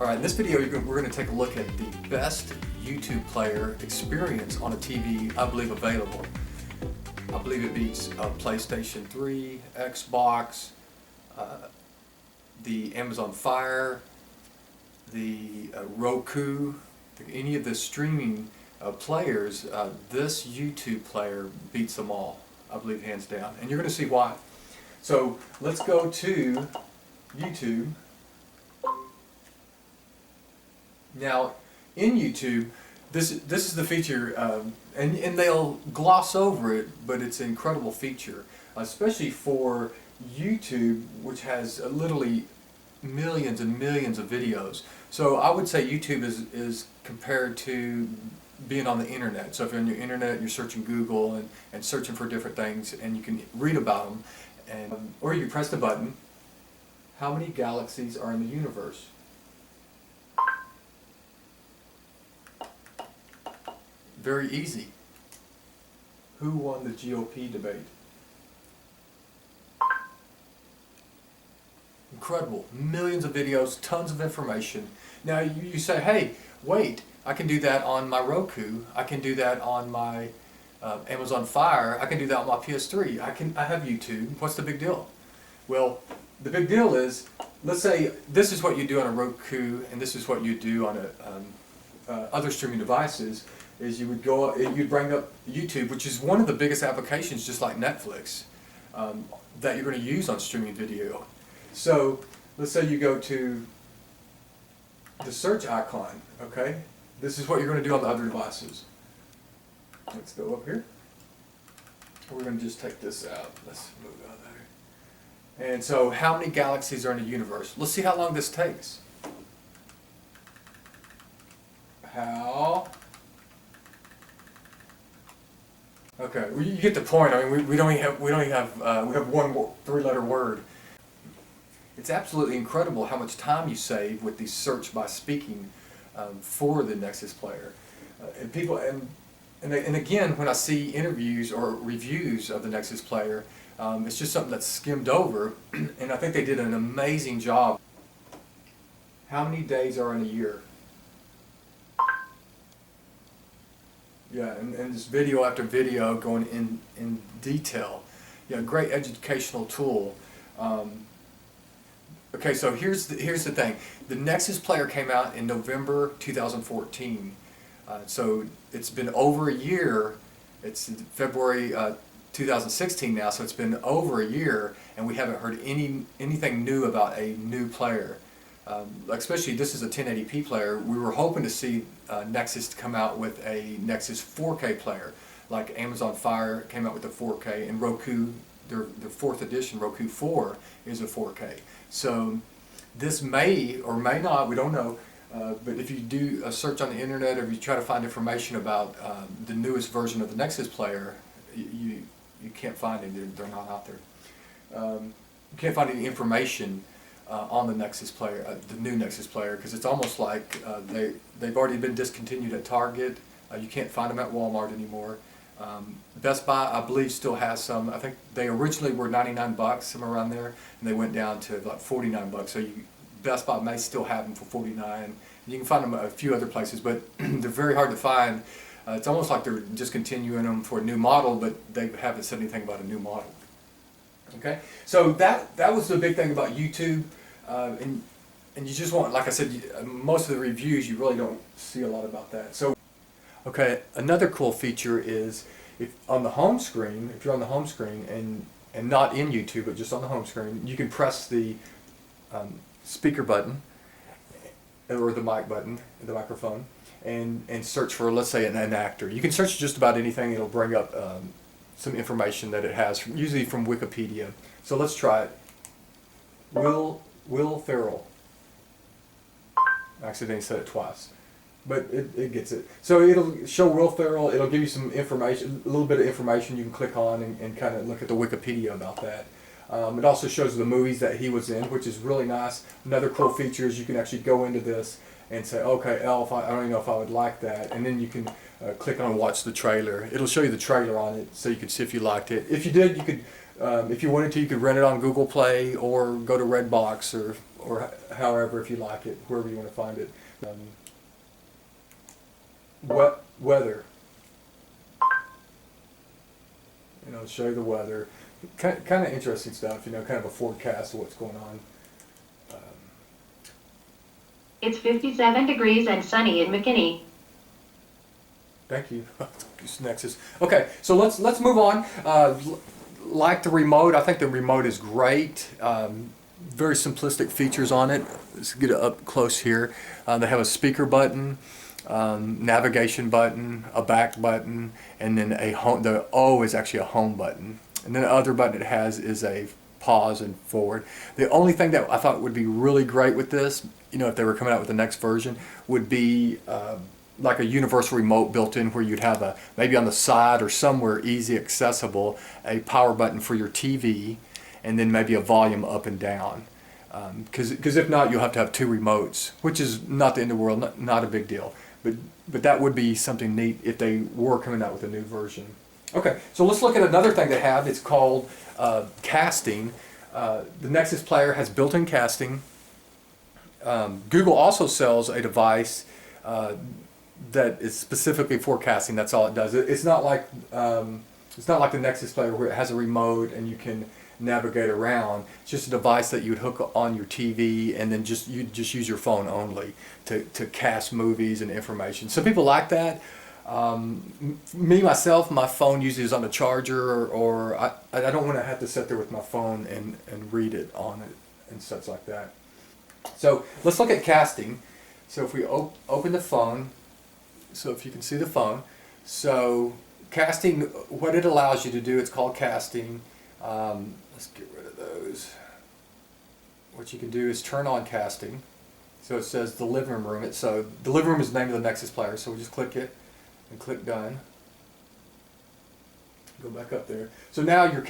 Alright, in this video we're going to take a look at the best YouTube player experience on a TV I believe available. I believe it beats PlayStation 3, Xbox, the Amazon Fire, the Roku, any of the streaming players. This YouTube player beats them all, I believe, hands down. And you're going to see why. So let's go to YouTube. Now, in YouTube, this is the feature, and they'll gloss over it, but it's an incredible feature, especially for YouTube, which has literally millions and millions of videos. So I would say YouTube is compared to being on the internet. So if you're on your internet, you're searching Google and searching for different things, and you can read about them, and or you press the button. How many galaxies are in the universe? Very easy. Who won the GOP debate? Incredible. Millions of videos, tons of information. Now you say, hey, wait, I can do that on my Roku. I can do that on my Amazon Fire. I can do that on my PS3. I have YouTube. What's the big deal? Well, the big deal is, let's say this is what you do on a Roku, and this is what you do on other streaming devices. Is you'd bring up YouTube, which is one of the biggest applications, just like Netflix, that you're going to use on streaming video. So let's say you go to the search icon, okay? This is what you're going to do on the other devices. Let's go up here. We're going to just take this out. Let's move out of there. And so how many galaxies are in the universe? Let's see how long this takes. Okay, well, you get the point. I mean, we have one three-letter word. It's absolutely incredible how much time you save with the search by speaking for the Nexus Player. And people, and again, when I see interviews or reviews of the Nexus Player, it's just something that's skimmed over, and I think they did an amazing job. How many days are in a year? Yeah, and just video after video going in detail. Yeah, great educational tool. Okay, so here's the thing. The Nexus Player came out in November 2014. So it's been over a year. It's February 2016 now, so it's been over a year, and we haven't heard anything new about a new player. Especially this is a 1080p player. We were hoping to see Nexus to come out with a Nexus 4K player, like Amazon Fire came out with a 4K, and Roku, their 4th edition, Roku 4, is a 4K. So this may or may not, we don't know, but if you do a search on the internet or if you try to find information about the newest version of the Nexus player, you can't find it. They're not out there. You can't find any information on the Nexus Player, the new Nexus Player, because it's almost like they've already been discontinued at Target. You can't find them at Walmart anymore. Best Buy, I believe, still has some. I think they originally were $99, somewhere around there, and they went down to like $49. So Best Buy may still have them for $49. You can find them a few other places, but they're very hard to find. It's almost like they're discontinuing them for a new model, but they haven't said anything about a new model. Okay, so that was the big thing about YouTube. And you just want, like I said, most of the reviews you really don't see a lot about that. So, okay, another cool feature is if on the home screen, if you're on the home screen and not in YouTube but just on the home screen, you can press the speaker button or the mic button, the microphone, and search for, let's say, an actor. You can search just about anything. It'll bring up some information that it has, usually from Wikipedia. So let's try it. Will Ferrell. I accidentally said it twice, but it gets it. So it'll show Will Ferrell. It'll give you some information, a little bit of information you can click on and kind of look at the Wikipedia about that. It also shows the movies that he was in, which is really nice. Another cool feature is you can actually go into this and say, okay, Elf, I don't even know if I would like that, and then you can click on watch the trailer. It'll show you the trailer on it, so you can see if you liked it. If you did, you could. If you wanted to, you could rent it on Google Play or go to Redbox or however, if you like it, wherever you want to find it. Weather. You know, show you the weather. Kind of interesting stuff, you know, kind of a forecast of what's going on. It's 57 degrees and sunny in McKinney. Thank you. Nexus. Okay, so let's move on. Like the remote, I think the remote is great. Very simplistic features on it. Let's get it up close here. They have a speaker button, navigation button, a back button, and then a home. The O is actually a home button. And then the other button it has is a pause and forward. The only thing that I thought would be really great with this, you know, if they were coming out with the next version, would be like a universal remote built in, where you'd have a, maybe on the side or somewhere easy accessible, a power button for your TV, and then maybe a volume up and down. Because if not, you'll have to have two remotes, which is not the end of the world, not a big deal. But that would be something neat if they were coming out with a new version. Okay, so let's look at another thing they have. It's called casting. The Nexus Player has built-in casting. Google also sells a device that is specifically for casting. That's all it does. It's not like the Nexus Player where it has a remote and you can navigate around. It's just a device that you would hook on your TV, and then you just use your phone only to cast movies and information. Some people like that. Me myself, my phone usually is on the charger, or I don't want to have to sit there with my phone and read it on it and such like that. So let's look at casting. So if we open the phone, so if you can see the phone, so casting, what it allows you to do, it's called casting. Let's get rid of those. What you can do is turn on casting. So it says the living room. So the living room is the name of the Nexus Player. So we just click it and click done. Go back up there. So now you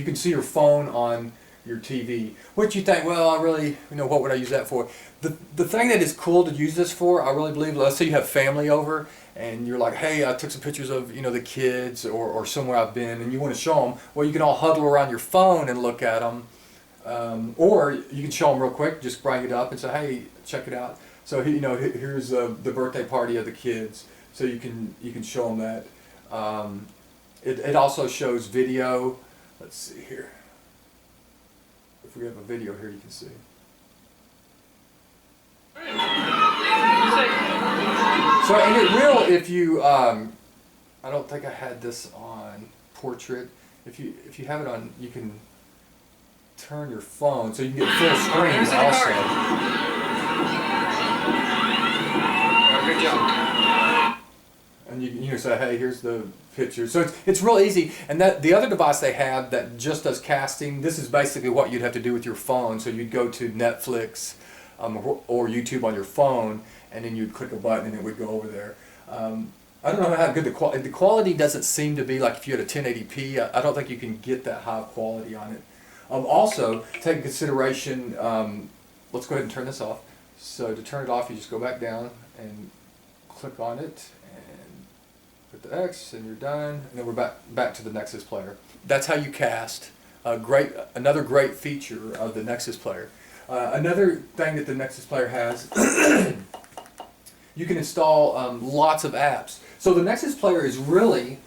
can see your phone on your TV. What you think? Well, I really, what would I use that for? The thing that is cool to use this for, I really believe. Let's say you have family over, and you're like, hey, I took some pictures of the kids or somewhere I've been, and you want to show them. Well, you can all huddle around your phone and look at them, or you can show them real quick. Just bring it up and say, hey, check it out. So here's the birthday party of the kids. So you can show them that. It also shows video. Let's see here. If we have a video here, you can see. So and it will, if you, I don't think I had this on portrait. If you have it on, you can turn your phone so you can get full screen also. Good job. And you say, hey, here's the picture. So it's real easy. And that the other device they have that just does casting, this is basically what you'd have to do with your phone. So you'd go to Netflix or YouTube on your phone, and then you'd click a button and it would go over there. I don't know how good the quality doesn't seem to be. Like if you had a 1080p, I don't think you can get that high quality on it. Also, take into consideration, let's go ahead and turn this off. So to turn it off, you just go back down and click on it and put the X, and you're done. And then we're back to the Nexus Player. That's how you cast. Another great feature of the Nexus Player. Another thing that the Nexus Player has, you can install lots of apps. So the Nexus Player is really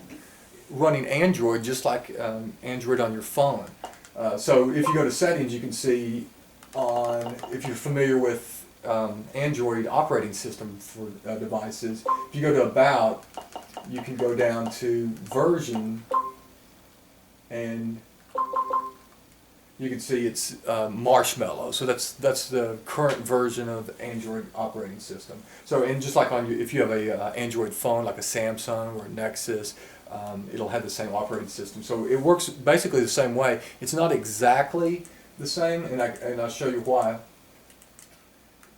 running Android, just like Android on your phone. So if you go to settings, you can see if you're familiar with Android operating system for devices, if you go to About, you can go down to Version, and you can see it's Marshmallow. So that's the current version of Android operating system. So and just like if you have a Android phone like a Samsung or a Nexus, it'll have the same operating system. So it works basically the same way. It's not exactly the same, and I'll show you why.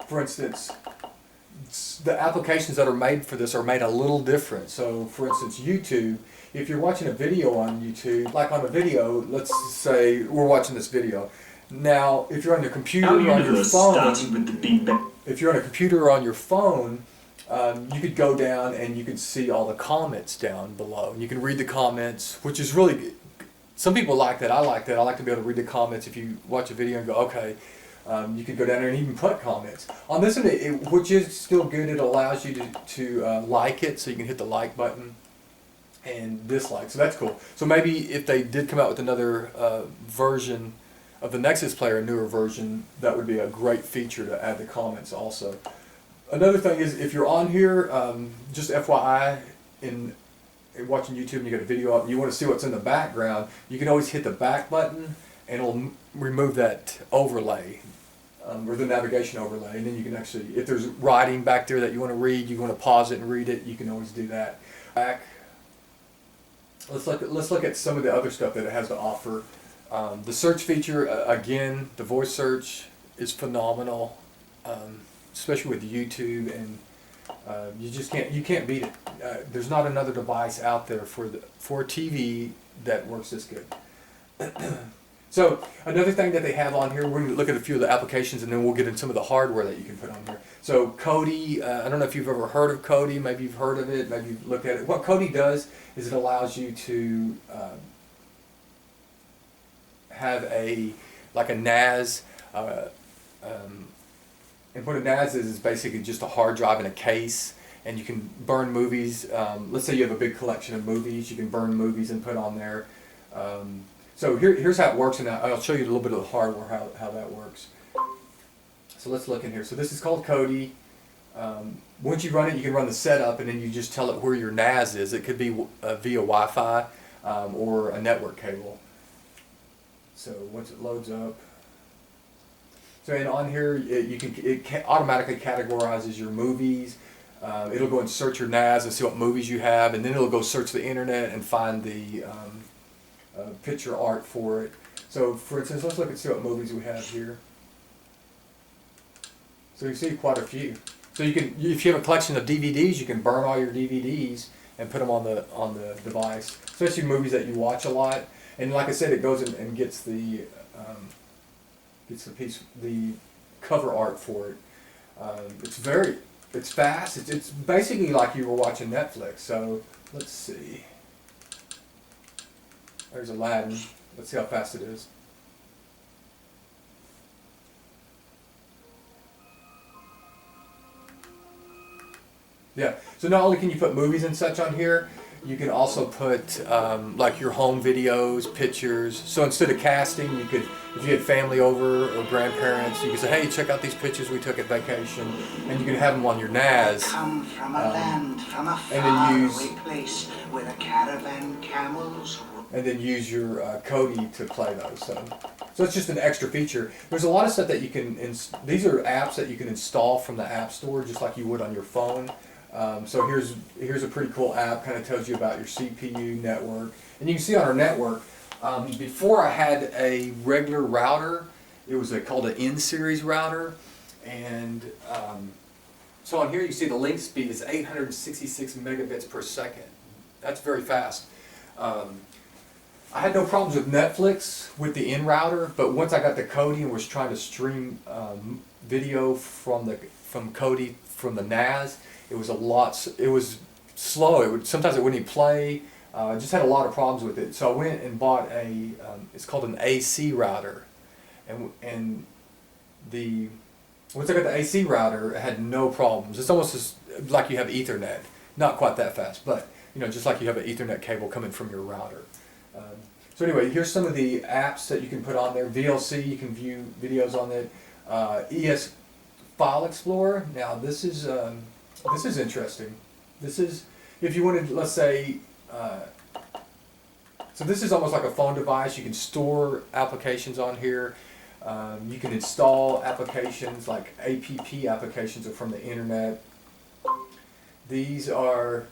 For instance, the applications that are made for this are made a little different. So for instance, YouTube, if you're watching a video on YouTube, like on a video, let's say we're watching this video. Now, if you're on your computer or on your phone, if you're on a computer or on your phone, you could go down and you can see all the comments down below. And you can read the comments, which is really, some people like that. I like that. I like to be able to read the comments if you watch a video and go, okay, You could go down there and even put comments. On this one, which is still good, it allows you to like it, so you can hit the like button and dislike, so that's cool. So maybe if they did come out with another version of the Nexus Player, a newer version, that would be a great feature to add the comments also. Another thing is, if you're on here, just FYI, in watching YouTube and you got a video up and you want to see what's in the background, you can always hit the back button and it'll remove that overlay, or the navigation overlay, and then you can actually, if there's writing back there that you want to read, you want to pause it and read it, you can always do that. Back. Let's look at some of the other stuff that it has to offer. The search feature, again, the voice search is phenomenal, especially with YouTube, and you can't beat it. There's not another device out there for TV that works this good. So another thing that they have on here, we're going to look at a few of the applications, and then we'll get into some of the hardware that you can put on here. So Kodi, I don't know if you've ever heard of Kodi, maybe you've heard of it, maybe you've looked at it. What Kodi does is it allows you to have like a NAS, and what a NAS is basically just a hard drive in a case, and you can burn movies. Let's say you have a big collection of movies, you can burn movies and put on there. So here's how it works, and I'll show you a little bit of the hardware, how that works. So let's look in here. So this is called Kodi. Once you run it, you can run the setup, and then you just tell it where your NAS is. It could be via Wi-Fi or a network cable. So once it loads up, so and on here it automatically categorizes your movies. It'll go and search your NAS and see what movies you have, and then it'll go search the internet and find the picture art for it. So for instance, let's look and see what movies we have here. So you see quite a few. So you can, if you have a collection of DVDs, you can burn all your DVDs and put them on the device, especially movies that you watch a lot. And like I said, it goes in and gets the cover art for it. It's fast. It's basically like you were watching Netflix. So let's see. There's Aladdin. Let's see how fast it is. Yeah, so not only can you put movies and such on here, you can also put like your home videos, pictures. So instead of casting, you could, if you had family over or grandparents, you could say, hey, check out these pictures we took at vacation, and you can have them on your NAS. Come from a land, from a faraway place where the caravan camels. And then use your Kodi to play those. So it's just an extra feature. There's a lot of stuff that you can, these are apps that you can install from the App Store just like you would on your phone. So here's a pretty cool app, kind of tells you about your CPU network. And you can see on our network, before I had a regular router, it was called an N-series router. And so on here you see the link speed is 866 megabits per second. That's very fast. I had no problems with Netflix with the N router, but once I got the Kodi and was trying to stream video from Kodi from the NAS, it was it was slow. Sometimes it wouldn't even play. I just had a lot of problems with it. So I went and bought it's called an AC router, and once I got the AC router, I had no problems. It's almost like you have Ethernet, not quite that fast, but just like you have an Ethernet cable coming from your router. So anyway, here's some of the apps that you can put on there. VLC, you can view videos on it. ES File Explorer. Now this is interesting. This is, if you wanted, let's say, so this is almost like a phone device. You can store applications on here. You can install applications like APP applications from the internet. These are,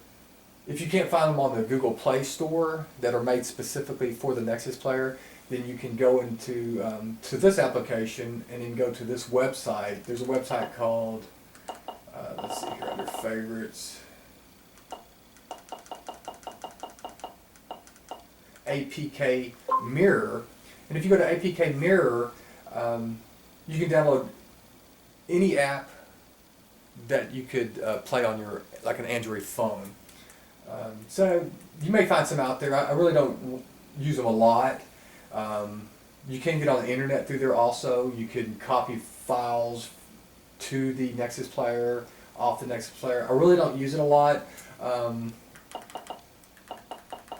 if you can't find them on the Google Play Store that are made specifically for the Nexus Player, then you can go into to this application and then go to this website. There's a website called, let's see here under favorites, APK Mirror. And if you go to APK Mirror, you can download any app that you could play on your, like an Android phone. So you may find some out there. I really don't use them a lot. You can get on the internet through there also. You can copy files to the Nexus Player, off the Nexus Player. I really don't use it a lot.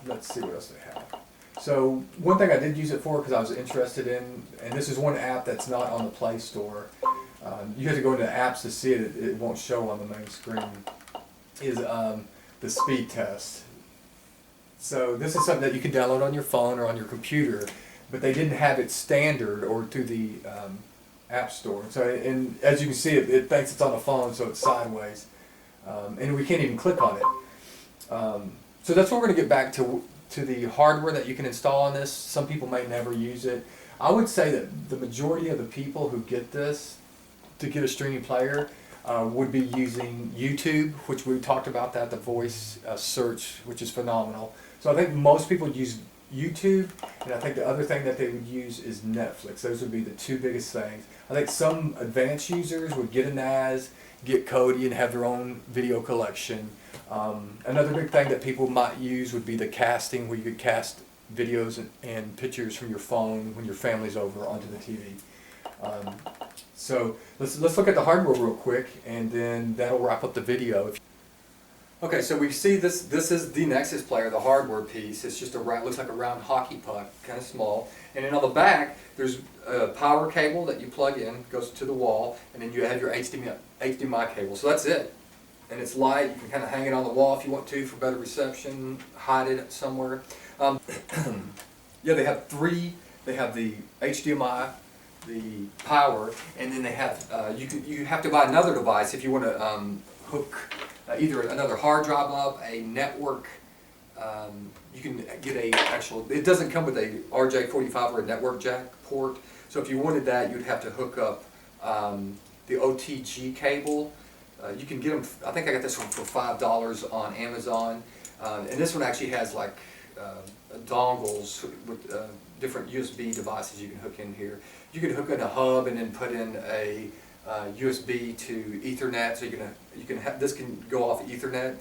Let's see what else they have. So one thing I did use it for, because I was interested in, and this is one app that's not on the Play Store. You have to go into apps to see it. It won't show on the main screen. Is the speed test. So this is something that you can download on your phone or on your computer, but they didn't have it standard or through the App Store. So, and as you can see, it thinks it's on the phone, so it's sideways, and we can't even click on it. So that's what we're going to get back to the hardware that you can install on this. Some people may never use it. I would say that the majority of the people who get this to get a streaming player would be using YouTube, which we talked about that, the voice search, which is phenomenal. So I think most people use YouTube, and I think the other thing that they would use is Netflix. Those would be the two biggest things. I think some advanced users would get a NAS, get Kodi, and have their own video collection. Another big thing that people might use would be the casting, where you could cast videos and pictures from your phone when your family's over onto the TV. So let's look at the hardware real quick, and then that'll wrap up the video. Okay, so we see this is the Nexus Player, the hardware piece. It's just looks like a round hockey puck, kind of small. And then on the back, there's a power cable that you plug in, goes to the wall, and then you have your HDMI cable. So that's it. And it's light. You can kind of hang it on the wall if you want to for better reception, hide it somewhere. Yeah, they have three. They have the HDMI, the power, and then they have you have to buy another device if you want to hook either another hard drive up, a network. You can get a actual. It doesn't come with a RJ45 or a network jack port. So if you wanted that, you'd have to hook up the OTG cable. You can get them. I think I got this one for $5 on Amazon, and this one actually has like dongles with different USB devices you can hook in here. You can hook in a hub and then put in a USB to Ethernet, so you can have this can go off Ethernet.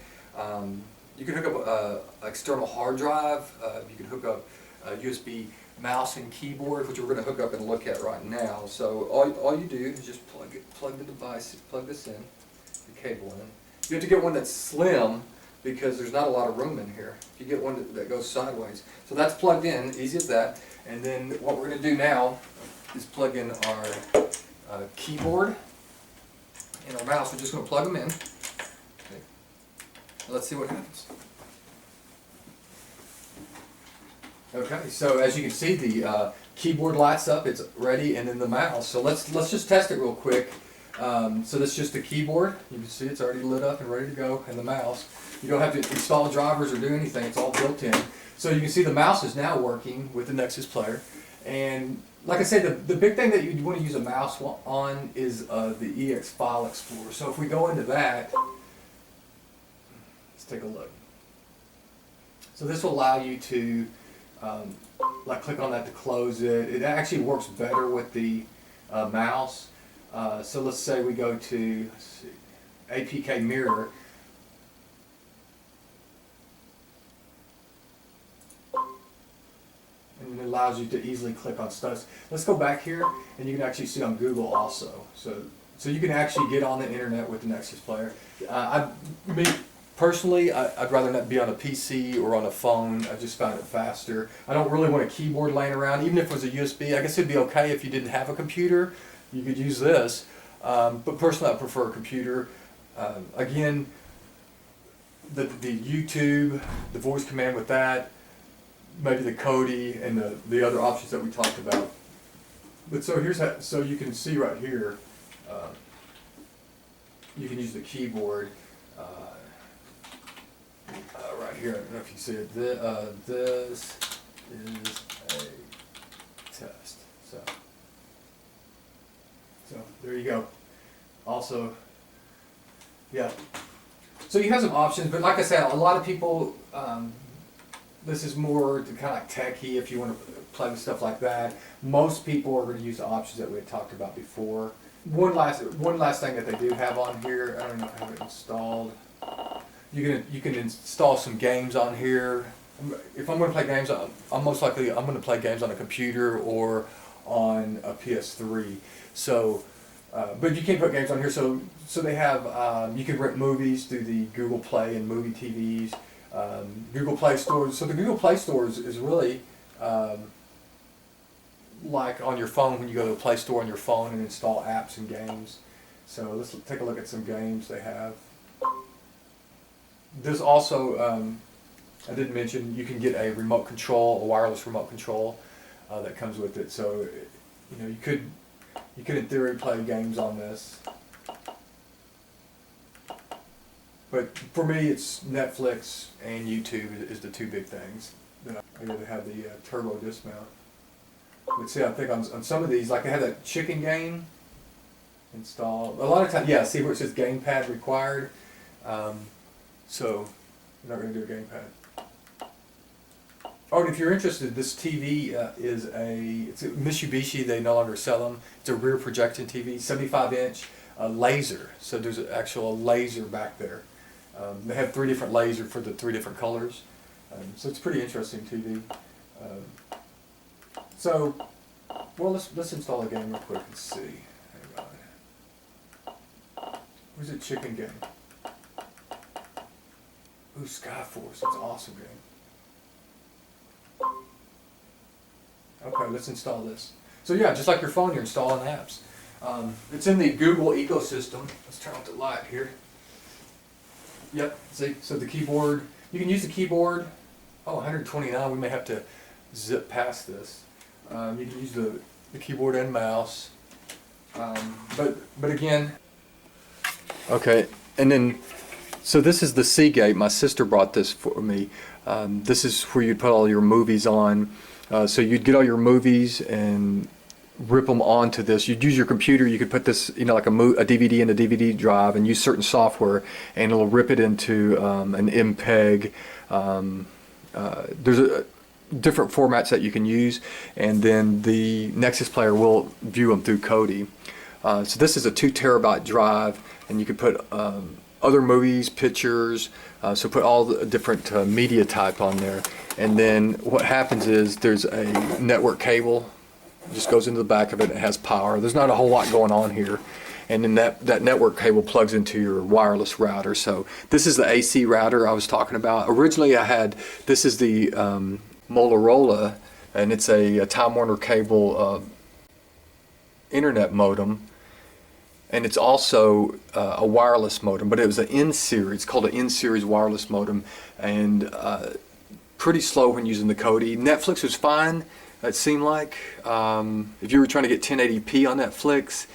You can hook up an external hard drive. You can hook up a USB mouse and keyboard, which we're going to hook up and look at right now. So all you do is just plug the device, plug this in, the cable in. You have to get one that's slim, because there's not a lot of room in here. If you get one that goes sideways. So that's plugged in, easy as that. And then what we're going to do now is plug in our keyboard and our mouse. We're just going to plug them in. Okay. Let's see what happens. Okay, so as you can see, the keyboard lights up, it's ready, and then the mouse. So let's just test it real quick. So that's just the keyboard. You can see it's already lit up and ready to go, and the mouse. You don't have to install drivers or do anything, it's all built in. So you can see the mouse is now working with the Nexus Player. And like I said, the big thing that you want to use a mouse on is the EX File Explorer. So if we go into that, let's take a look. So this will allow you to like click on that to close it. It actually works better with the mouse. So let's say we go to, let's see, APK Mirror. And it allows you to easily click on stuff. Let's go back here, and you can actually see on Google also. So you can actually get on the internet with the Nexus Player. Me personally, I'd rather not be on a PC or on a phone. I just found it faster. I don't really want a keyboard laying around, even if it was a USB. I guess it'd be okay if you didn't have a computer. You could use this, but personally I prefer a computer. Again, the YouTube, the voice command with that, maybe the Kodi, and the other options that we talked about. But so here's how, so you can see right here, you can use the keyboard right here. I don't know if you see it. This is a test. So there you go. Also, yeah. So you have some options, but like I said, a lot of people, this is more kind of like techie if you want to plug stuff like that. Most people are going to use the options that we had talked about before. One last thing that they do have on here, I don't know if I have it installed. You can install some games on here. if I'm going to play games, I'm most likely I'm going to play games on a computer or on a PS3. So, but you can't put games on here. So they have you can rent movies through the Google Play and movie TVs. Google Play Store. So the Google Play Store is really like on your phone when you go to the Play Store on your phone and install apps and games. So let's take a look at some games they have. This also, I didn't mention, you can get a remote control, a wireless remote control that comes with it. So, you know, you could in theory play games on this. But for me, it's Netflix and YouTube is the two big things. Then I gotta have the turbo dismount. But see, I think on some of these, like they have that chicken game installed. A lot of times, yeah, see where it says gamepad required. So you're not going to do a gamepad. Oh, and if you're interested, this TV it's a Mitsubishi. They no longer sell them. It's a rear projection TV, 75-inch laser. So there's an actual laser back there. They have 3 different lasers for the 3 different colors. So it's a pretty interesting TV. So, well, let's install a game real quick and see. Hang on. Where's the chicken game? Ooh, Skyforce. That's an awesome game. Okay, let's install this. So yeah, just like your phone, you're installing apps. It's in the Google ecosystem. Let's turn off the light here. Yep, see, so the keyboard, you can use the keyboard. Oh, 129, we may have to zip past this. You can use the keyboard and mouse. But again, okay, and then, so this is the Seagate. My sister brought this for me. This is where you'd put all your movies on. So you'd get all your movies and rip them onto this. You'd use your computer. You could put this, you know, like a DVD in a DVD drive, and use certain software, and it'll rip it into an MPEG. There's different formats that you can use, and then the Nexus Player will view them through Kodi. So this is a 2 terabyte drive, and you can put other movies, pictures, so put all the different media type on there. And then what happens is there's a network cable, it just goes into the back of it, and it has power. There's not a whole lot going on here. And then that network cable plugs into your wireless router. So this is the AC router I was talking about. Originally this is the Motorola, and it's a Time Warner cable internet modem. And it's also a wireless modem, but it was an N-series. It's called an N-series wireless modem, and pretty slow when using the Kodi. Netflix was fine, it seemed like. If you were trying to get 1080p on Netflix,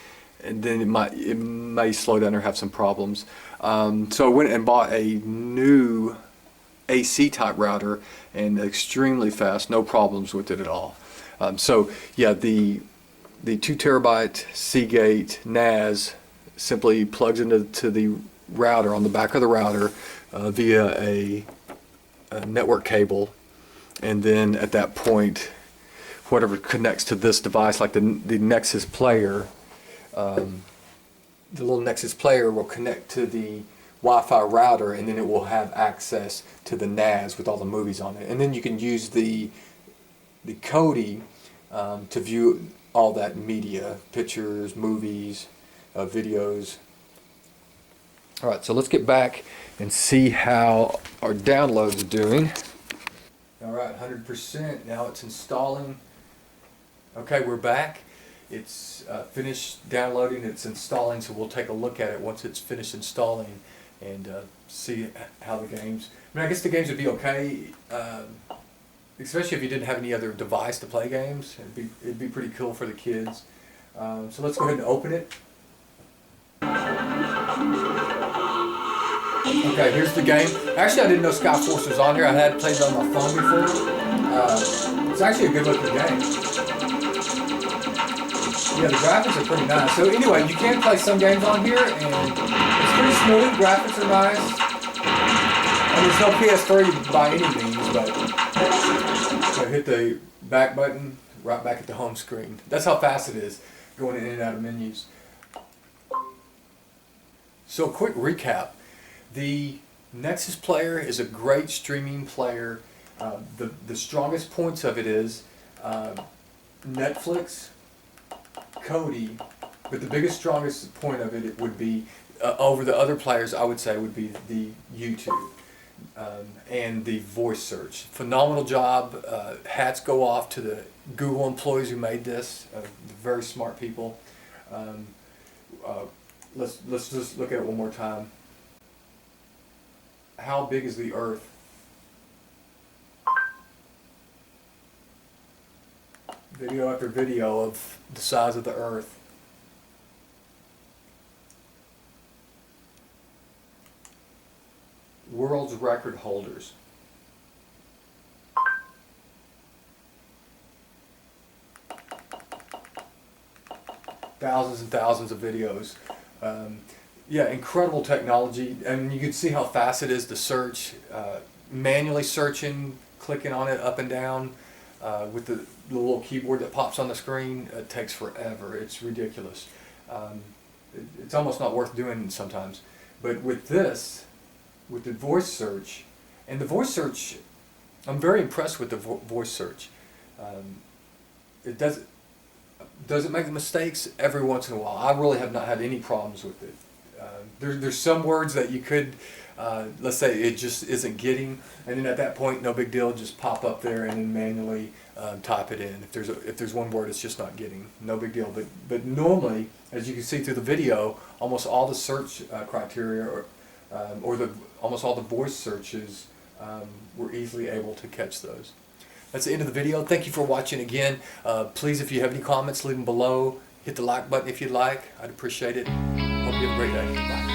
and then it may slow down or have some problems. So I went and bought a new AC type router, and extremely fast, no problems with it at all. So yeah, the 2 terabyte Seagate NAS simply plugs into the router on the back of the router via a network cable, and then at that point, whatever connects to this device, like the Nexus Player, the little Nexus Player will connect to the Wi-Fi router, and then it will have access to the NAS with all the movies on it. And then you can use the Kodi to view all that media, pictures, movies, videos. All right, so let's get back and see how our download's doing. All right, 100%. Now it's installing. Okay, we're back. It's finished downloading. It's installing, so we'll take a look at it once it's finished installing and see how the games. I mean, I guess the games would be okay, especially if you didn't have any other device to play games. It'd be pretty cool for the kids. So let's go ahead and open it. Okay, here's the game. Actually, I didn't know Skyforce was on here. I had played it on my phone before. It's actually a good looking game. Yeah, the graphics are pretty nice. So anyway, you can play some games on here, and it's pretty smooth. Graphics are nice. And there's no PS3 by any means, but so hit the back button, right back at the home screen. That's how fast it is, going in and out of menus. So quick recap. The Nexus Player is a great streaming player. The strongest points of it is Netflix, Kodi, but the biggest, strongest point of it would be over the other players. I would say would be the YouTube and the voice search. Phenomenal job. Hats go off to the Google employees who made this. Very smart people. Let's just look at it one more time. How big is the Earth? Video after video of the size of the Earth. World's record holders. Thousands and thousands of videos. Yeah, incredible technology, and you can see how fast it is to search. Manually searching, clicking on it up and down with the little keyboard that pops on the screen, it takes forever. It's ridiculous. It's almost not worth doing sometimes. But with this, with the voice search, and the voice search, I'm very impressed with the voice search. It doesn't make mistakes every once in a while. I really have not had any problems with it. There's some words that you could, let's say it just isn't getting, and then at that point, no big deal, just pop up there and then manually type it in. If there's one word it's just not getting, no big deal. But normally, as you can see through the video, almost all the search criteria or almost all the voice searches, we're easily able to catch those. That's the end of the video. Thank you for watching again. Please, if you have any comments, leave them below. Hit the like button if you'd like. I'd appreciate it. Hope you have a great day. Bye.